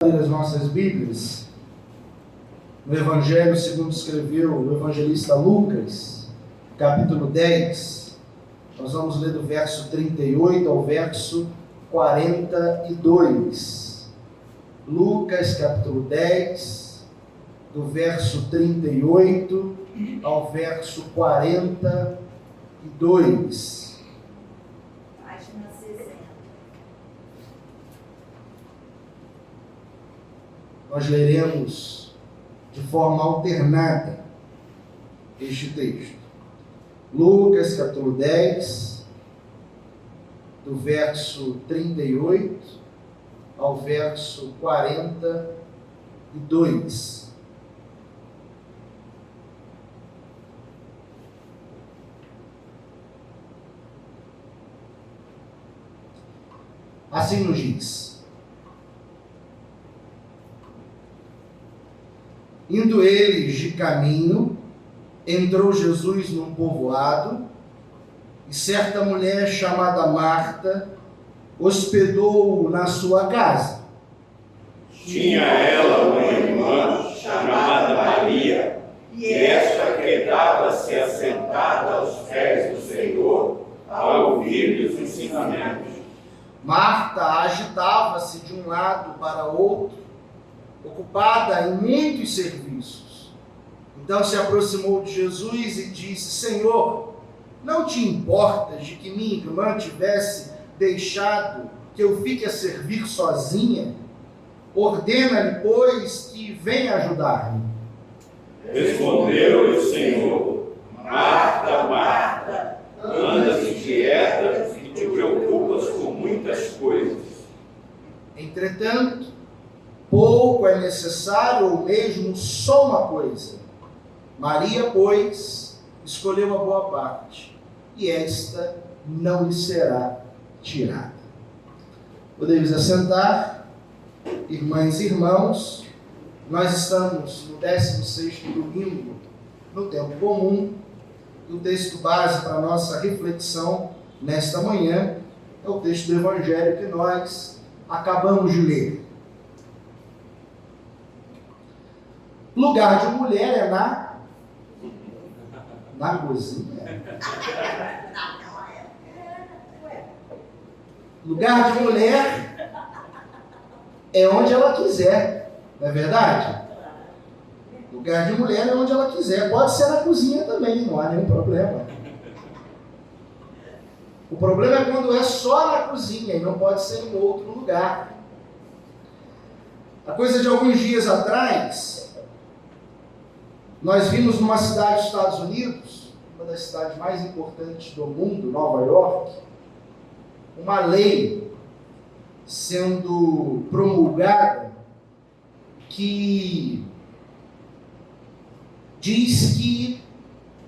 As nossas Bíblias, no Evangelho segundo escreveu o evangelista Lucas, capítulo 10, nós vamos ler do verso 38 ao verso 42. Lucas, capítulo 10, do verso 38 ao verso 42. Página 60. Nós leremos de forma alternada este texto. Lucas, capítulo 10, do verso 38 ao verso 42. Assim nos diz: indo eles de caminho, entrou Jesus num povoado, e certa mulher chamada Marta hospedou-o na sua casa. Tinha ela uma irmã chamada Maria, e esta quedava-se assentada aos pés do Senhor, a ouvir-lhe os ensinamentos. Marta agitava-se de um lado para outro, ocupada em muitos serviços. Então se aproximou de Jesus e disse: Senhor, não te importas de que minha irmã tivesse deixado que eu fique a servir sozinha? Ordena-lhe, pois, que venha ajudar-me. Respondeu-lhe o Senhor: Marta, Marta, andas inquieta e te preocupas com muitas coisas. Entretanto, pouco é necessário, ou mesmo só uma coisa. Maria, pois, escolheu a boa parte, e esta não lhe será tirada. Podemos assentar, irmãs e irmãos. Nós estamos no 16º domingo, no tempo comum. O texto base para a nossa reflexão nesta manhã é o texto do Evangelho que nós acabamos de ler. Lugar de mulher é na cozinha. Lugar de mulher é onde ela quiser, não é verdade? Lugar de mulher é onde ela quiser. Pode ser na cozinha também, não há nenhum problema. O problema é quando é só na cozinha e não pode ser em outro lugar. A coisa de alguns dias atrás, nós vimos numa cidade dos Estados Unidos, uma das cidades mais importantes do mundo, Nova York, uma lei sendo promulgada que diz que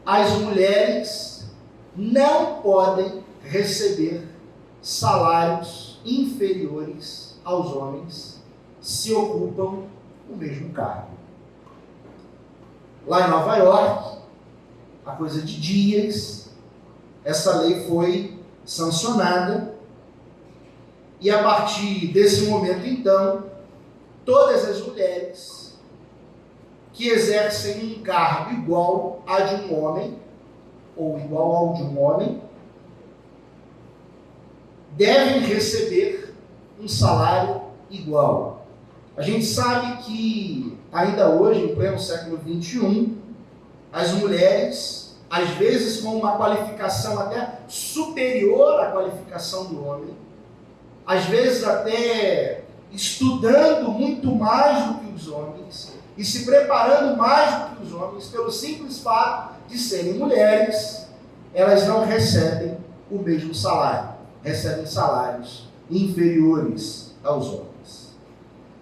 as mulheres não podem receber salários inferiores aos homens se ocupam o mesmo cargo. Lá em Nova York, a coisa de dias, essa lei foi sancionada, e a partir desse momento, então, todas as mulheres que exercem um cargo igual a de um homem, ou igual ao de um homem, devem receber um salário igual. A gente sabe que, ainda hoje, em pleno século XXI, as mulheres, às vezes com uma qualificação até superior à qualificação do homem, às vezes até estudando muito mais do que os homens e se preparando mais do que os homens, pelo simples fato de serem mulheres, elas não recebem o mesmo salário, recebem salários inferiores aos homens.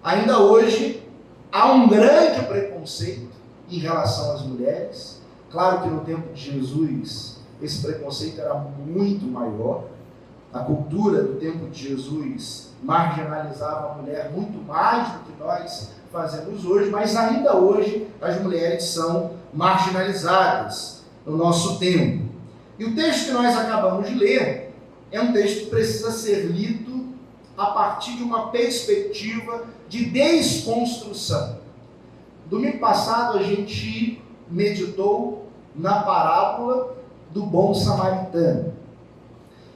Ainda hoje, há um grande preconceito em relação às mulheres. Claro que no tempo de Jesus, esse preconceito era muito maior. A cultura do tempo de Jesus marginalizava a mulher muito mais do que nós fazemos hoje, mas ainda hoje as mulheres são marginalizadas no nosso tempo. E o texto que nós acabamos de ler é um texto que precisa ser lido a partir de uma perspectiva de desconstrução. Domingo passado a gente meditou na parábola do bom samaritano.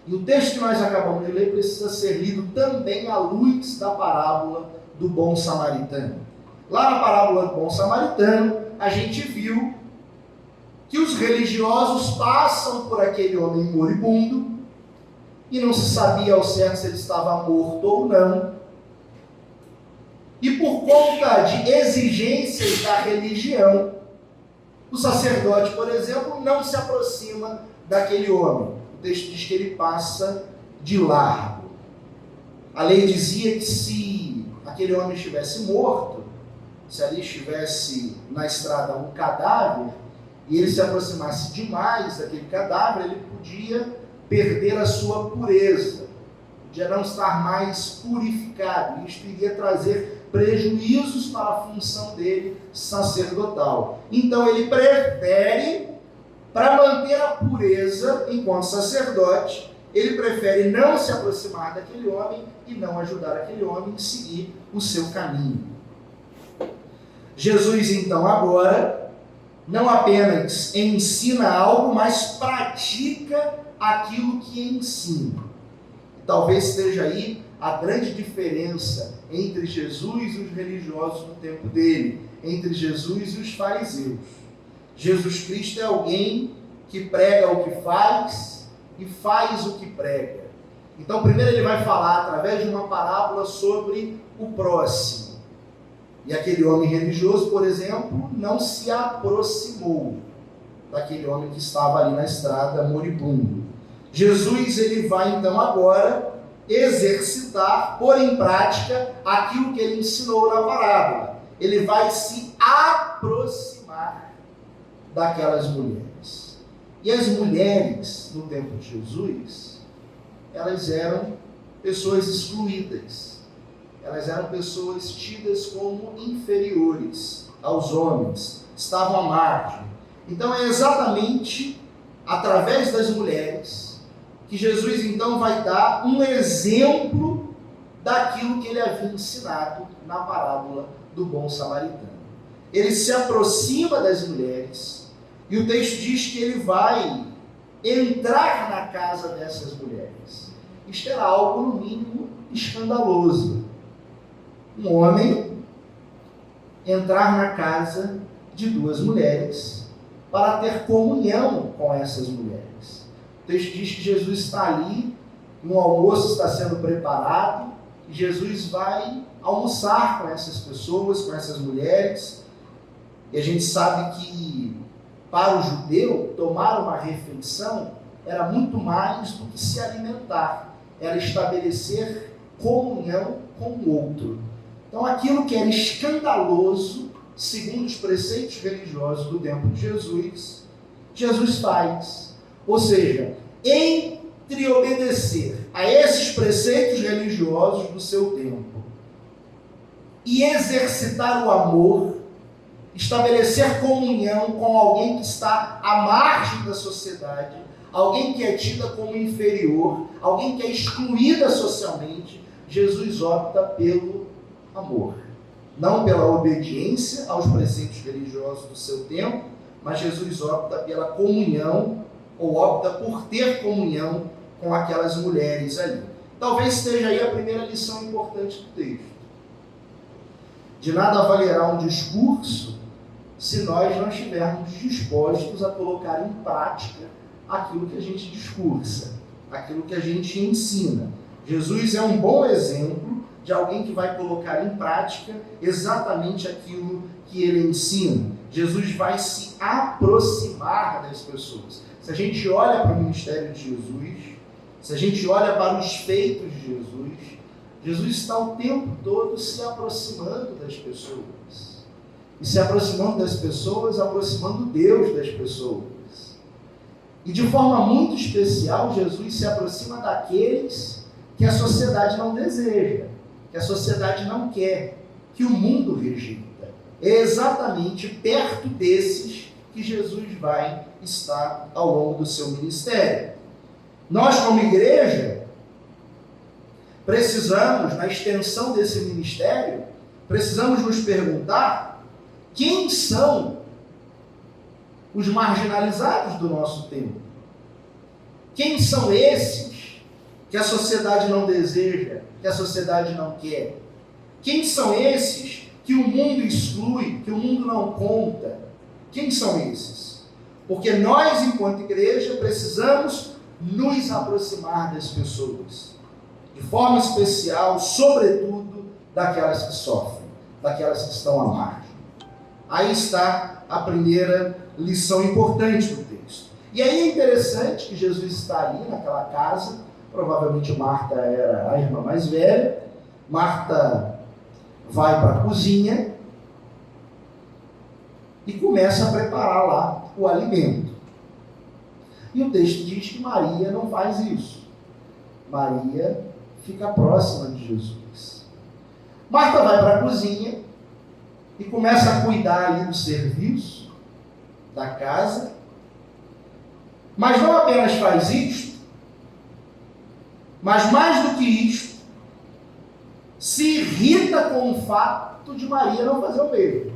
E o texto que nós acabamos de ler precisa ser lido também à luz da parábola do bom samaritano. Lá na parábola do bom samaritano, a gente viu que os religiosos passam por aquele homem moribundo e não se sabia ao certo se ele estava morto ou não. E por conta de exigências da religião, o sacerdote, por exemplo, não se aproxima daquele homem. O texto diz que ele passa de largo. A lei dizia que se aquele homem estivesse morto, se ali estivesse na estrada um cadáver, e ele se aproximasse demais daquele cadáver, ele podia perder a sua pureza, podia não estar mais purificado. Isto iria trazer prejuízos para a função dele sacerdotal. Então ele prefere, para manter a pureza enquanto sacerdote, ele prefere não se aproximar daquele homem e não ajudar aquele homem a seguir o seu caminho. Jesus, então, agora, não apenas ensina algo, mas pratica aquilo que ensina. Talvez esteja aí a grande diferença entre Jesus e os religiosos no tempo dele, entre Jesus e os fariseus. Jesus Cristo é alguém que prega o que faz e faz o que prega. Então, primeiro ele vai falar através de uma parábola sobre o próximo. E aquele homem religioso, por exemplo, não se aproximou daquele homem que estava ali na estrada moribundo. Jesus, ele vai então agora exercitar, pôr em prática aquilo que ele ensinou na parábola. Ele vai se aproximar daquelas mulheres. E as mulheres, no tempo de Jesus, elas eram pessoas excluídas. Elas eram pessoas tidas como inferiores aos homens, estavam à margem. Então é exatamente através das mulheres que Jesus então vai dar um exemplo daquilo que ele havia ensinado na parábola do bom samaritano. Ele se aproxima das mulheres e o texto diz que ele vai entrar na casa dessas mulheres. Isto era algo, no mínimo, escandaloso. Um homem entrar na casa de duas mulheres para ter comunhão com essas mulheres. O texto diz que Jesus está ali, um almoço está sendo preparado, e Jesus vai almoçar com essas pessoas, com essas mulheres. E a gente sabe que, para o judeu, tomar uma refeição era muito mais do que se alimentar, era estabelecer comunhão com o outro. Então, aquilo que era escandaloso, segundo os preceitos religiosos do tempo de Jesus, Jesus faz. Ou seja, entre obedecer a esses preceitos religiosos do seu tempo e exercitar o amor, estabelecer comunhão com alguém que está à margem da sociedade, alguém que é tida como inferior, alguém que é excluída socialmente, Jesus opta pelo amor. Não pela obediência aos preceitos religiosos do seu tempo, mas Jesus opta pela comunhão, ou opta por ter comunhão com aquelas mulheres ali. Talvez esteja aí a primeira lição importante do texto. De nada valerá um discurso se nós não estivermos dispostos a colocar em prática aquilo que a gente discursa, aquilo que a gente ensina. Jesus é um bom exemplo de alguém que vai colocar em prática exatamente aquilo que ele ensina. Jesus vai se aproximar das pessoas. Se a gente olha para o ministério de Jesus, se a gente olha para os feitos de Jesus, Jesus está o tempo todo se aproximando das pessoas. E se aproximando das pessoas, aproximando Deus das pessoas. E de forma muito especial, Jesus se aproxima daqueles que a sociedade não deseja, que a sociedade não quer, que o mundo rejeita. É exatamente perto desses que Jesus vai estar ao longo do seu ministério. Nós, como igreja, precisamos, na extensão desse ministério, precisamos nos perguntar quem são os marginalizados do nosso tempo. Quem são esses que a sociedade não deseja, que a sociedade não quer? Quem são esses que o mundo exclui, que o mundo não conta? Quem são esses? Porque nós, enquanto igreja, precisamos nos aproximar das pessoas, de forma especial, sobretudo, daquelas que sofrem, daquelas que estão à margem. Aí está a primeira lição importante do texto. E aí é interessante que Jesus está ali naquela casa, provavelmente Marta era a irmã mais velha. Marta vai para a cozinha e começa a preparar lá o alimento. E o texto diz que Maria não faz isso. Maria fica próxima de Jesus. Marta vai para a cozinha e começa a cuidar ali do serviço, da casa, mas não apenas faz isto, mas mais do que isto, se irrita com o fato de Maria não fazer o mesmo.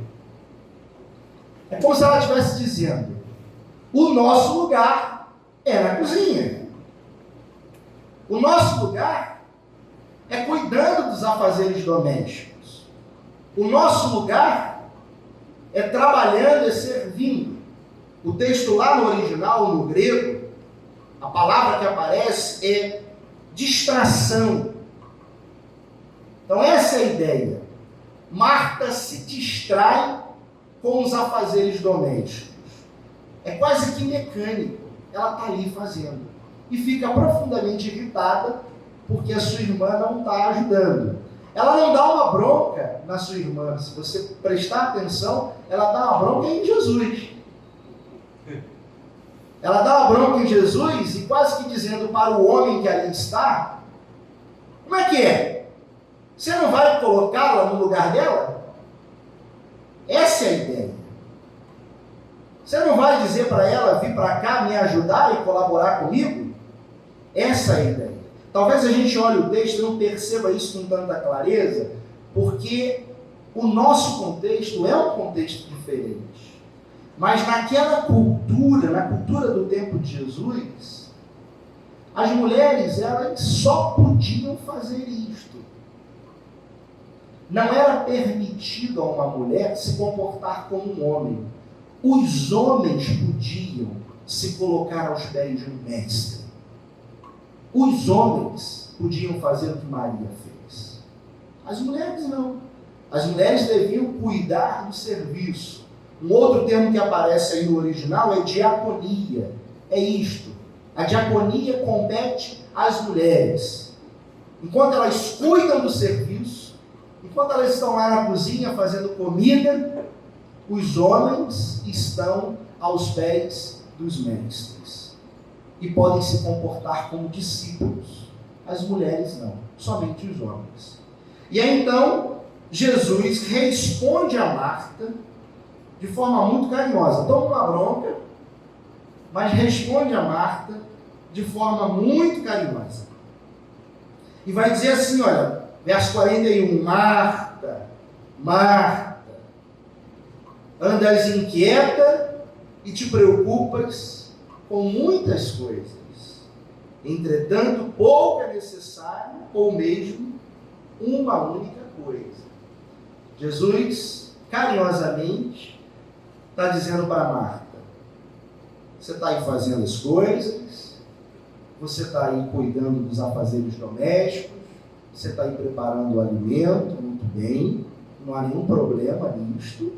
É como se ela estivesse dizendo: o nosso lugar é na cozinha. O nosso lugar é cuidando dos afazeres domésticos. O nosso lugar é trabalhando e servindo. O texto lá no original, no grego, a palavra que aparece é distração. Então essa é a ideia. Marta se distrai com os afazeres domésticos. É quase que mecânico. Ela está ali fazendo. E fica profundamente irritada porque a sua irmã não está ajudando. Ela não dá uma bronca na sua irmã. Se você prestar atenção, ela dá uma bronca em Jesus. Ela dá uma bronca em Jesus e quase que dizendo para o homem que ali está: como é que é? Você não vai colocá-la no lugar dela? Essa é a ideia. Você não vai dizer para ela vir para cá me ajudar e colaborar comigo? Essa é a ideia. Talvez a gente olhe o texto e não perceba isso com tanta clareza, porque o nosso contexto é um contexto diferente. Mas naquela cultura, na cultura do tempo de Jesus, as mulheres, elas só podiam fazer isto. Não era permitido a uma mulher se comportar como um homem. Os homens podiam se colocar aos pés de um mestre. Os homens podiam fazer o que Maria fez. As mulheres não. As mulheres deviam cuidar do serviço. Um outro termo que aparece aí no original é diaconia. É isto. A diaconia compete às mulheres. Enquanto elas cuidam do serviço, enquanto elas estão lá na cozinha fazendo comida, os homens estão aos pés dos mestres e podem se comportar como discípulos. As mulheres não, somente os homens. E aí então, Jesus responde a Marta de forma muito carinhosa. Toma uma bronca, mas responde a Marta de forma muito carinhosa. E vai dizer assim, olha, verso 41, Marta, Marta, andas inquieta e te preocupas com muitas coisas. Entretanto, pouco é necessário, ou mesmo uma única coisa. Jesus, carinhosamente, está dizendo para Marta: você está aí fazendo as coisas, você está aí cuidando dos afazeres domésticos, você está aí preparando o alimento, muito bem, não há nenhum problema nisto.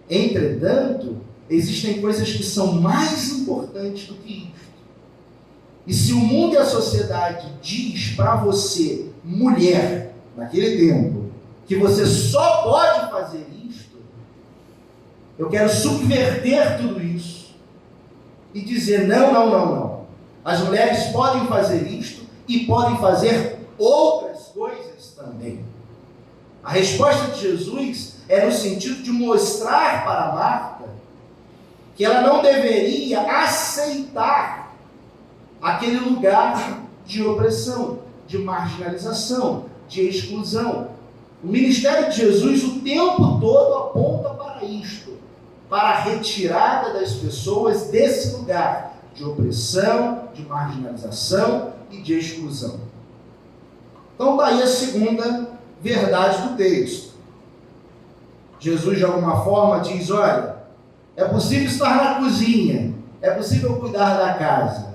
Entretanto, existem coisas que são mais importantes do que isto. E se o mundo e a sociedade diz para você, mulher, naquele tempo, que você só pode fazer isto, eu quero subverter tudo isso e dizer: não. As mulheres podem fazer isto e podem fazer outras coisas também. A resposta de Jesus é no sentido de mostrar para Marta que ela não deveria aceitar aquele lugar de opressão. de marginalização, de exclusão. O ministério de Jesus o tempo todo aponta para isto, para a retirada das pessoas desse lugar de opressão, de marginalização e de exclusão. Então está aí a segunda verdade do texto. Jesus de alguma forma diz, olha, é possível estar na cozinha, é possível cuidar da casa,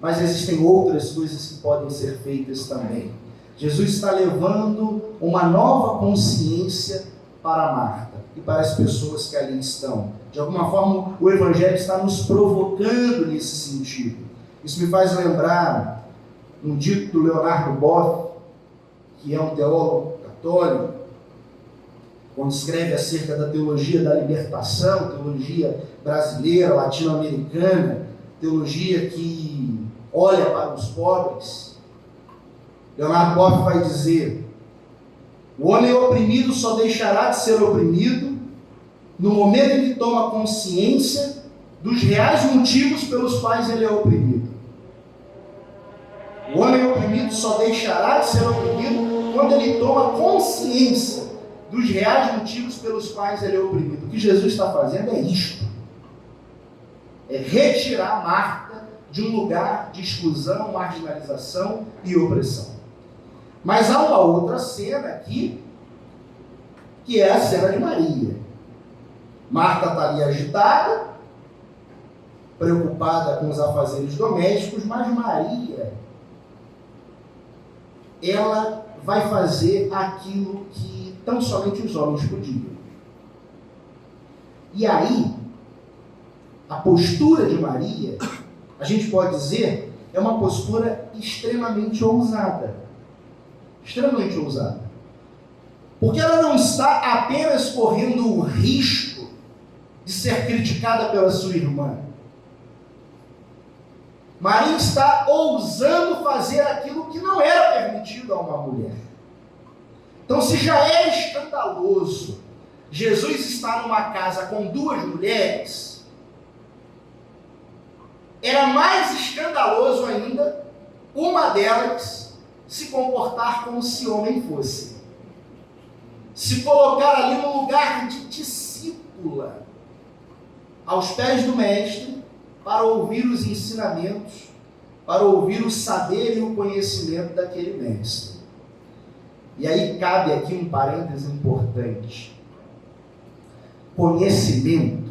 mas existem outras coisas que podem ser feitas também. Jesus está levando uma nova consciência para Marta e para as pessoas que ali estão. De alguma forma, o Evangelho está nos provocando nesse sentido. Isso me faz lembrar um dito do Leonardo Boff, que é um teólogo católico, quando escreve acerca da teologia da libertação, teologia brasileira, latino-americana, teologia que olha para os pobres. Leonardo Boff vai dizer: o homem oprimido só deixará de ser oprimido no momento em que toma consciência dos reais motivos pelos quais ele é oprimido. O homem oprimido só deixará de ser oprimido quando ele toma consciência dos reais motivos pelos quais ele é oprimido. O que Jesus está fazendo é isto: é retirar Marta de um lugar de exclusão, marginalização e opressão. Mas há uma outra cena aqui, que é a cena de Maria. Marta está ali agitada, preocupada com os afazeres domésticos, mas Maria, ela vai fazer aquilo que tão somente os homens podiam. E aí, a postura de Maria, a gente pode dizer, é uma postura extremamente ousada. Extremamente ousada. Porque ela não está apenas correndo o risco de ser criticada pela sua irmã. Maria está ousando fazer aquilo que não era permitido a uma mulher. Então, se já é escandaloso Jesus estar numa casa com duas mulheres, era mais escandaloso ainda uma delas se comportar como se homem fosse. Se colocar ali no lugar de discípula, aos pés do mestre, para ouvir os ensinamentos, para ouvir o saber e o conhecimento daquele mestre. E aí cabe aqui um parêntese importante. Conhecimento,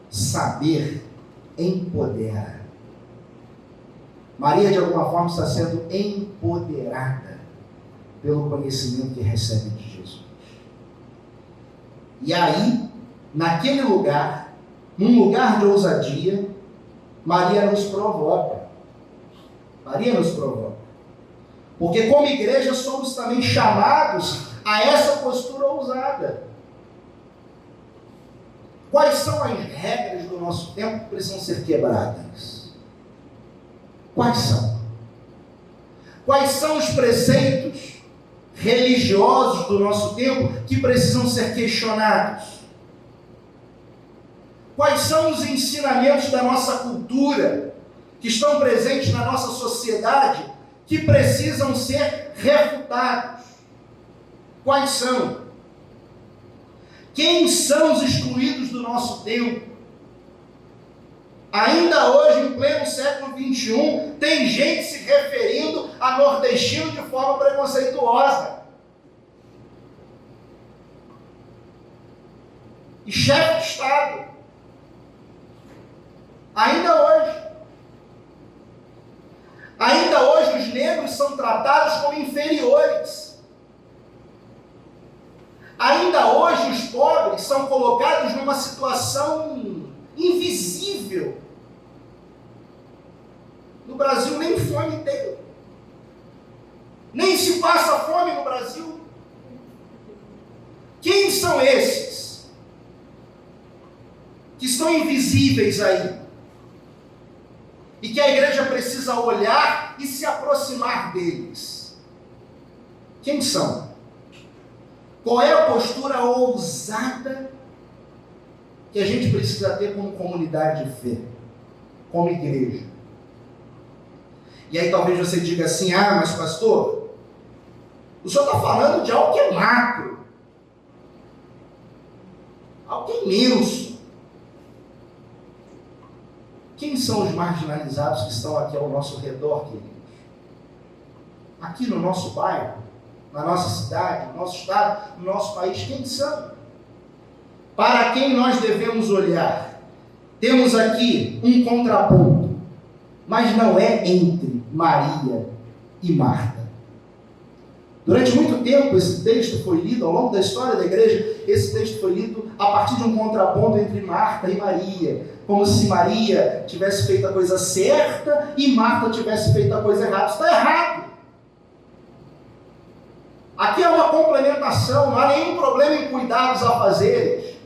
saber, empodera. Maria, de alguma forma, está sendo empoderada pelo conhecimento que recebe de Jesus. E aí, naquele lugar, num lugar de ousadia, Maria nos provoca. Maria nos provoca. Porque como igreja somos também chamados a essa postura ousada. Quais são as regras do nosso tempo que precisam ser quebradas? Quais são? Quais são os preceitos religiosos do nosso tempo que precisam ser questionados? Quais são os ensinamentos da nossa cultura que estão presentes na nossa sociedade que precisam ser refutados? Quais são? Quem são os excluídos do nosso tempo? Ainda hoje, em pleno século XXI, tem gente se referindo a nordestino de forma preconceituosa. E chefe de Estado. Ainda hoje. Ainda hoje os negros são tratados como inferiores. Ainda hoje os pobres são colocados numa situação invisível. No Brasil nem fome tem. Nem se passa fome no Brasil. Quem são esses que estão invisíveis aí? E que a igreja precisa olhar e se aproximar deles? Quem são? Qual é a postura ousada que a gente precisa ter como comunidade de fé, como igreja? E aí talvez você diga assim: ah, mas pastor, O Senhor está falando de algo que é macro, algo que é imenso. Quem são os marginalizados que estão aqui ao nosso redor, queridos? Aqui no nosso bairro, na nossa cidade, no nosso estado, no nosso país, quem são? Para quem nós devemos olhar? Temos aqui um contraponto, mas não é entre Maria e Marta. Durante muito tempo esse texto foi lido, ao longo da história da igreja, esse texto foi lido a partir de um contraponto entre Marta e Maria, como se Maria tivesse feito a coisa certa e Marta tivesse feito a coisa errada. Isso está errado. Aqui é uma complementação, não há nenhum problema em cuidados a fazer,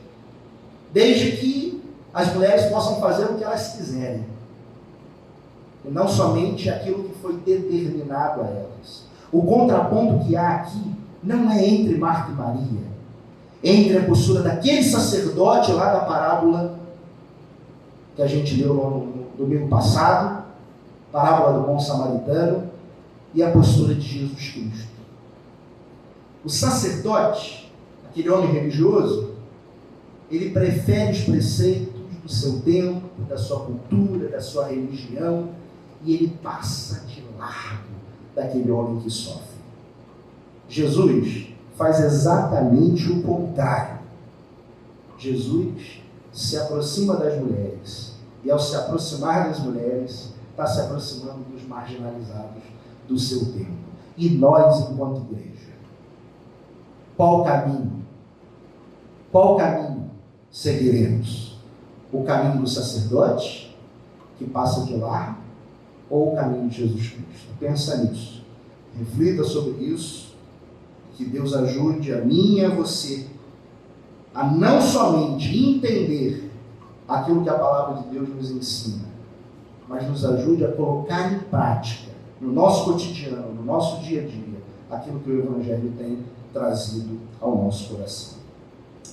desde que as mulheres possam fazer o que elas quiserem, e não somente aquilo que foi determinado a elas. O contraponto que há aqui não é entre Marta e Maria, é entre a postura daquele sacerdote lá da parábola que a gente leu no domingo passado, parábola do bom samaritano, e a postura de Jesus Cristo. O sacerdote, aquele homem religioso, ele prefere os preceitos do seu tempo, da sua cultura, da sua religião, e ele passa de largo daquele homem que sofre. Jesus faz exatamente o contrário. Jesus se aproxima das mulheres, e ao se aproximar das mulheres, está se aproximando dos marginalizados do seu tempo. E nós, enquanto igreja, qual caminho seguiremos? O caminho do sacerdote, que passa de largo, ou o caminho de Jesus Cristo? Pensa nisso, reflita sobre isso, que Deus ajude a mim e a você a não somente entender aquilo que a palavra de Deus nos ensina, mas nos ajude a colocar em prática, no nosso cotidiano, no nosso dia a dia, aquilo que o Evangelho tem trazido ao nosso coração.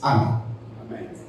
Amém. Amém.